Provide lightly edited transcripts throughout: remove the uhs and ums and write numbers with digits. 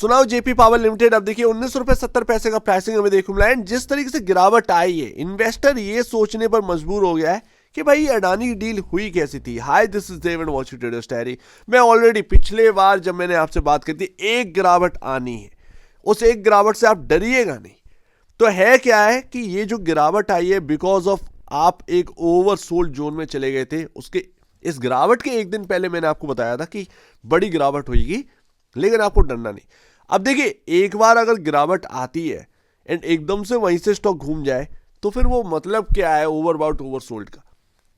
सुनाओ JP power limited, अब देखिए 19 रुपए 70 पैसे का प्राइसिंग हमें देखने मिला है। जिस तरीके से गिरावट आई है, इन्वेस्टर ये सोचने पर मजबूर हो गया है कि भाई अडानी की डील हुई कैसी थी। Hi this is Dev and watching traders diary. मैं ऑलरेडी पिछले बार जब मैंने आपसे बात की थी, एक गिरावट आनी है, उस एक गिरावट से आप डरिएगा नहीं। तो है क्या है कि ये जो गिरावट आई है बिकॉज ऑफ आप एक ओवरसोल्ड जोन में चले गए थे। उसके इस गिरावट के एक दिन पहले मैंने आपको बताया था कि बड़ी गिरावट होगी, लेकिन आपको डरना नहीं। अब देखिए, एक बार अगर गिरावट आती है एंड एकदम से वहीं से स्टॉक घूम जाए तो फिर वो मतलब क्या है ओवरबाउट ओवरसोल्ड का।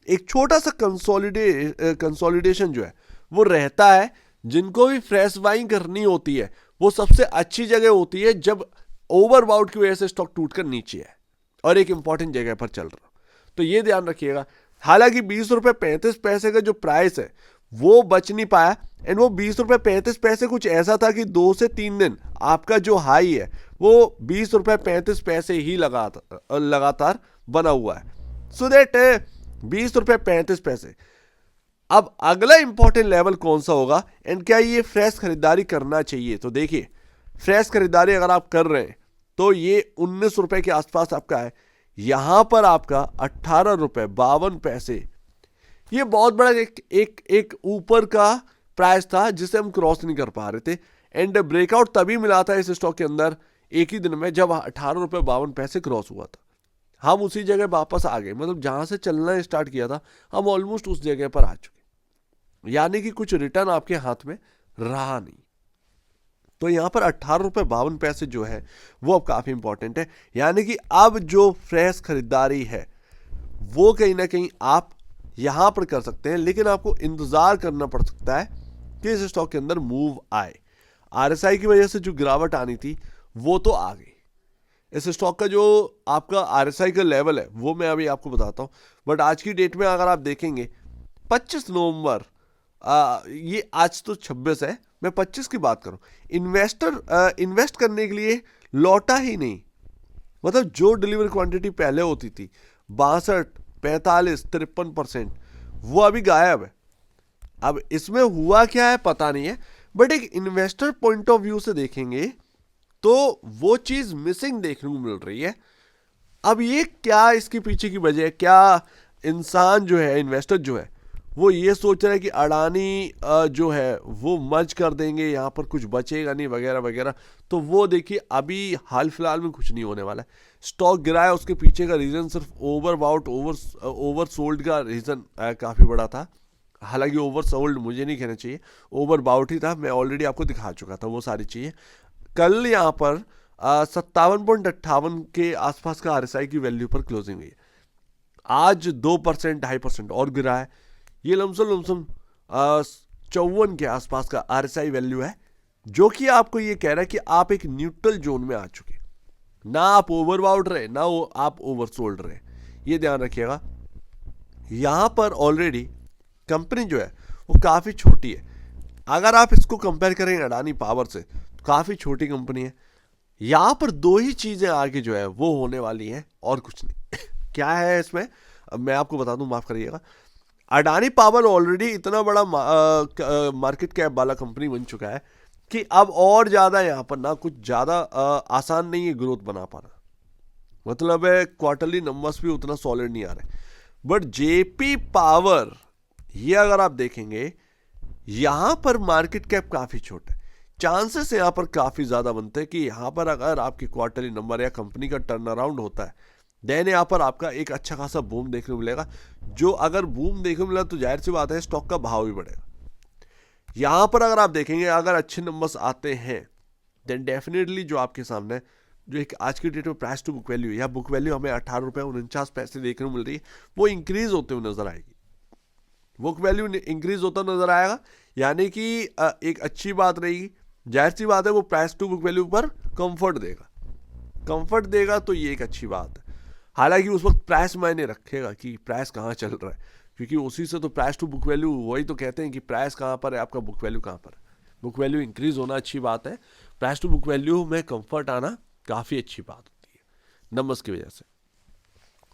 एक छोटा सा कंसोलिडेशन जो है वो रहता है। जिनको भी फ्रेश बाइंग करनी होती है वो सबसे अच्छी जगह होती है जब ओवरबाउट की वजह से स्टॉक टूटकर नीचे है और एक इंपॉर्टेंट जगह पर चल रहा। तो ये ध्यान रखिएगा। हालांकि 20 रुपए 35 पैसे का जो प्राइस है वो बच नहीं पाया, एंड वो 20 रुपए 35 पैसे कुछ ऐसा था कि 2 से 3 दिन आपका जो हाई है वो 20 रुपए 35 पैसे ही लगातार बना हुआ है। सो दैट 20 रुपए 35 पैसे। अब अगला इंपॉर्टेंट लेवल कौन सा होगा एंड क्या ये फ्रेश खरीदारी करना चाहिए? तो देखिए, फ्रेश खरीदारी अगर आप कर रहे हैं तो ये 19 रुपए के आसपास आपका है। यहां पर आपका 18 रुपए 52 पैसे, ये बहुत बड़ा एक ऊपर का प्राइस था जिसे हम क्रॉस नहीं कर पा रहे थे। एंड ब्रेकआउट तभी मिला था इस स्टॉक के अंदर एक ही दिन में जब 18 रुपए 52 पैसे क्रॉस हुआ था। हम उसी जगह वापस आ गए, मतलब जहां से चलना स्टार्ट किया था हम ऑलमोस्ट उस जगह पर आ चुके, यानी कि कुछ रिटर्न आपके हाथ में रहा नहीं। तो यहां पर 18 रुपए 52 पैसे जो है वो अब काफी इंपॉर्टेंट है। यानी कि अब जो फ्रेश खरीदारी है वो कहीं ना कहीं आप यहां पर कर सकते हैं, लेकिन आपको इंतजार करना पड़ सकता है कि इस स्टॉक के अंदर मूव आए। आरएसआई की वजह से जो गिरावट आनी थी वो तो आ गई। इस स्टॉक का जो आपका आरएसआई का लेवल है वो मैं अभी आपको बताता हूं, बट आज की डेट में अगर आप देखेंगे 25 नवंबर, ये आज तो 26 है, मैं 25 की बात करूं, इन्वेस्टर इन्वेस्ट करने के लिए लौटा ही नहीं। मतलब जो डिलीवर क्वांटिटी पहले होती थी 62 45 53%, वो अभी गायब है। अब इसमें हुआ क्या है पता नहीं है, बट एक इन्वेस्टर पॉइंट ऑफ व्यू से देखेंगे तो वो चीज मिसिंग देखने को मिल रही है। अब ये क्या इसके पीछे की वजह है? क्या इंसान जो है, इन्वेस्टर जो है, वो ये सोच रहा है कि अडानी जो है वो मर्ज कर देंगे, यहाँ पर कुछ बचेगा नहीं वगैरह वगैरह। तो वो देखिए अभी हाल फिलहाल में कुछ नहीं होने वाला है। स्टॉक गिरा है, उसके पीछे का रीजन सिर्फ ओवर सोल्ड का रीजन काफी बड़ा था। हालांकि ओवर सोल्ड मुझे नहीं कहना चाहिए, ओवर बाउट ही था। मैं ऑलरेडी आपको दिखा चुका था वो सारी चीजें। कल यहाँ पर 57.58 के आसपास का आरएसआई की वैल्यू पर क्लोजिंग हुई है। आज 2% 2.5% और गिरा है। ये लमसम 54 के आसपास का आरएसआई वैल्यू है, जो कि आपको ये कह रहा है कि आप एक न्यूट्रल जोन में आ चुके, ना आप ओवरबाउट रहे ना आप ओवरसोल्ड रहे। ये ध्यान रखिएगा। यहां पर ऑलरेडी कंपनी जो है वो काफी छोटी है। अगर आप इसको कंपेयर करें अडानी पावर से तो काफी छोटी कंपनी है। यहां पर दो ही चीजें आगे जो है वो होने वाली हैं और कुछ नहीं। क्या है इसमें, अब मैं आपको बता दूं, माफ करिएगा। अडानी पावर ऑलरेडी इतना बड़ा मार्केट कैप वाला कंपनी बन चुका है कि अब और ज्यादा यहां पर ना कुछ ज्यादा आसान नहीं है ग्रोथ बना पाना। मतलब है क्वार्टरली नंबर्स भी उतना सॉलिड नहीं आ रहे। बट जेपी पावर, ये अगर आप देखेंगे यहां पर मार्केट कैप काफी छोटा है, चांसेस यहां पर काफी ज्यादा बनते हैं कि यहां पर अगर आपके क्वार्टरली नंबर या कंपनी का टर्न अराउंड होता है देन यहां पर आपका एक अच्छा खासा बूम देखने को मिलेगा। जो अगर बूम देखने को मिला तो जाहिर सी बात है स्टॉक का भाव भी बढ़ेगा। यहां पर अगर आप देखेंगे अगर अच्छे नंबर्स आते हैं देन डेफिनेटली जो आपके सामने जो एक आज की डेट में प्राइस टू बुक वैल्यू या बुक वैल्यू हमें 18 रुपए 49 पैसे देखने को मिल रही है, वो इंक्रीज होते हुए नजर आएगी। बुक वैल्यू इंक्रीज होता नजर आएगा, यानी कि एक अच्छी बात रहेगी। जाहिर सी बात है वो प्राइस टू बुक वैल्यू पर कंफर्ट देगा तो ये एक अच्छी बात है। हालांकि उस वक्त प्राइस मायने रखेगा कि प्राइस कहाँ चल रहा है, क्योंकि उसी से तो प्राइस टू बुक वैल्यू, वही तो कहते हैं कि प्राइस कहाँ पर है आपका बुक वैल्यू कहाँ पर है। बुक वैल्यू इंक्रीज होना अच्छी बात है, प्राइस टू बुक वैल्यू में कंफर्ट आना काफी अच्छी बात होती है नंबर्स की वजह से।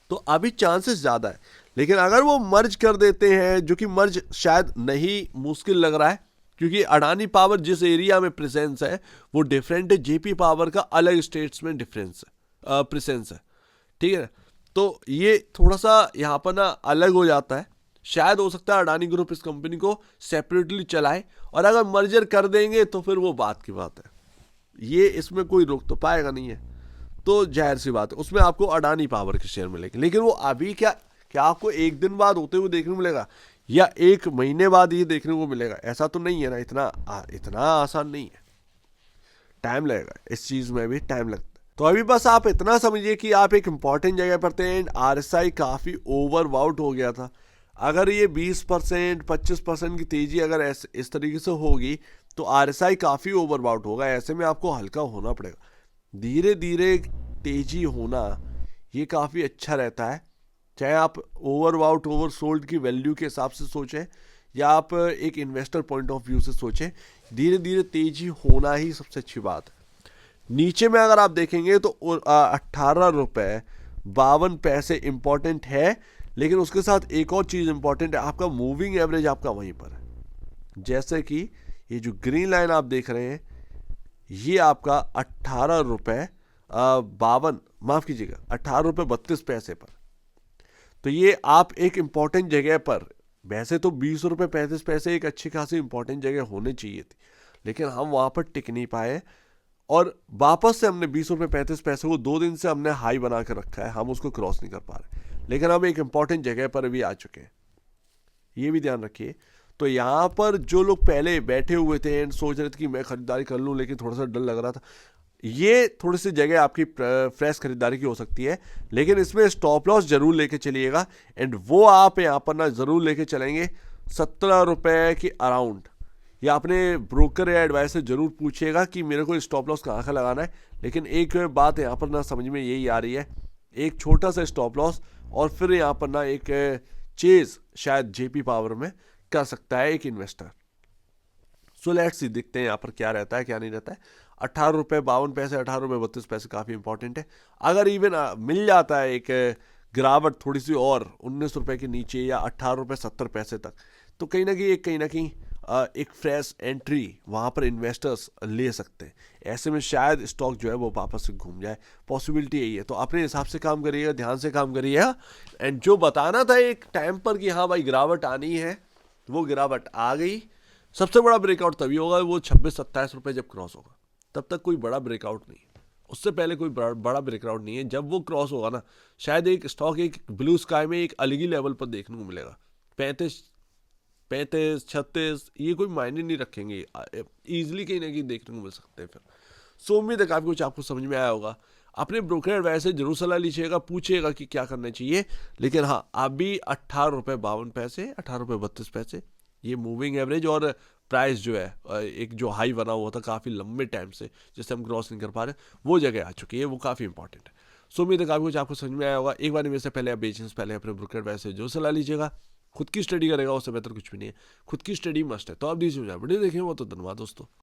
तो अभी चांसेस ज्यादा है, लेकिन अगर वो मर्ज कर देते हैं, जो कि मर्ज शायद नहीं, मुश्किल लग रहा है, क्योंकि अडानी पावर जिस एरिया में प्रेजेंस है वो डिफरेंट है, जेपी पावर का अलग स्टेट्स में डिफरेंस है, प्रेजेंस है, ठीक है। तो ये थोड़ा सा यहाँ पर ना अलग हो जाता है। शायद हो सकता है अडानी ग्रुप इस कंपनी को सेपरेटली चलाए, और अगर मर्जर कर देंगे तो फिर वो बात की बात है, ये इसमें कोई रोक तो पाएगा नहीं है। तो जाहिर सी बात है उसमें आपको अडानी पावर के शेयर मिलेंगे, लेकिन वो अभी क्या आपको एक दिन बाद होते हुए देखने को मिलेगा या एक महीने बाद ये देखने को मिलेगा? ऐसा तो नहीं है ना, इतना आसान नहीं है, टाइम लगेगा, इस चीज में भी टाइम लगता है। तो अभी बस आप इतना समझिए कि आप एक इंपॉर्टेंट जगह पर थे एंड आरएसआई काफी ओवरवाउट हो गया था। अगर ये 20% 25% की तेजी अगर इस तरीके से होगी तो आरएसआई काफी ओवरवाउट होगा। ऐसे में आपको हल्का होना पड़ेगा। धीरे धीरे तेजी होना ये काफी अच्छा रहता है, चाहे आप ओवरवाउट ओवरसोल्ड की वैल्यू के हिसाब से सोचें या आप एक इन्वेस्टर पॉइंट ऑफ व्यू से सोचें, धीरे धीरे तेजी होना ही सबसे अच्छी बात है। नीचे में अगर आप देखेंगे तो 18 रुपये 52 पैसे इंपॉर्टेंट है, लेकिन उसके साथ एक और चीज इंपॉर्टेंट है, आपका मूविंग एवरेज आपका वहीं पर है। जैसे कि ये जो ग्रीन लाइन आप देख रहे हैं ये आपका 18 रुपये 52, माफ कीजिएगा 18 रुपये 32 पैसे पर। तो ये आप एक इंपॉर्टेंट जगह पर, वैसे तो 20 रुपये 35 पैसे एक अच्छी खासी इंपॉर्टेंट जगह होनी चाहिए थी, लेकिन हम वहां पर टिक नहीं पाए और वापस से हमने 20 रुपये 35 पैसे को 2 दिन से हमने हाई बना कर रखा है, हम उसको क्रॉस नहीं कर पा रहे, लेकिन हम एक इंपॉर्टेंट जगह पर भी आ चुके हैं, ये भी ध्यान रखिए। तो यहाँ पर जो लोग पहले बैठे हुए थे एंड सोच रहे थे कि मैं खरीदारी कर लूँ, लेकिन थोड़ा सा डर लग रहा था, ये थोड़ी सी जगह आपकी फ्रेश खरीदारी की हो सकती है, लेकिन इसमें स्टॉप लॉस जरूर लेके चलिएगा एंड वो आप यहाँ पर ना जरूर लेके चलेंगे 17 रुपये के अराउंड, या अपने ब्रोकर या एडवाइस से जरूर पूछिएगा कि मेरे को स्टॉप लॉस कहाँ का लगाना है। लेकिन एक बात यहाँ पर ना समझ में यही आ रही है, एक छोटा सा स्टॉप लॉस और फिर यहाँ पर ना एक चेज शायद जेपी पावर में कर सकता है एक इन्वेस्टर। सो लेट्स सी, देखते हैं यहाँ पर क्या रहता है क्या नहीं रहता है। 18 रुपये 52 पैसे 18 रुपये 32 पैसे काफ़ी इंपॉर्टेंट है। अगर इवन मिल जाता है एक गिरावट थोड़ी सी और 19 रुपये के नीचे या 18 रुपये 70 पैसे तक, तो कहीं ना कहीं एक फ्रेश एंट्री वहाँ पर इन्वेस्टर्स ले सकते हैं। ऐसे में शायद स्टॉक जो है वो वापस से घूम जाए, पॉसिबिलिटी यही है। तो अपने हिसाब से काम करिएगा, ध्यान से काम करिएगा एंड जो बताना था एक टाइम पर कि हाँ भाई गिरावट आनी है, वो गिरावट आ गई। सबसे बड़ा ब्रेकआउट तभी होगा वो 26-27 रुपये जब क्रॉस होगा, तब तक कोई बड़ा ब्रेकआउट नहीं है, उससे पहले कोई बड़ा ब्रेकआउट नहीं है। जब वो क्रॉस होगा ना, शायद एक स्टॉक एक ब्लू स्काई में एक अलग ही लेवल पर देखने को मिलेगा। 35-36 ये कोई मायने नहीं रखेंगे, ईजिली कहीं ना कहीं देखने को मिल सकते हैं फिर। सो उम्मीद है काफ़ी कुछ आपको समझ में आया होगा। अपने ब्रोकर एडवाइस से जरूर सलाह लीजिएगा, पूछिएगा कि क्या करना चाहिए। लेकिन हाँ, अभी 18 रुपये 52 पैसे 18 रुपये 32 पैसे ये मूविंग एवरेज और प्राइस जो है एक जो हाई बना हुआ था काफ़ी लंबे टाइम से, जिससे हम क्रॉस नहीं कर पा रहे, वो जगह आ चुकी है, वो काफ़ी इंपॉर्टेंट है। सो उम्मीद है काफ़ी कुछ आपको समझ में आया होगा। एक बार मेरे से पहले आप बेचने से पहले अपने ब्रोकर एडवाइस से जो सलाह लीजिएगा, खुद की स्टडी करेगा उससे बेहतर कुछ भी नहीं है, खुद की स्टडी मस्ट है। तो आप दीजिए मुझे वीडियो देखें, वो तो धन्यवाद दोस्तों।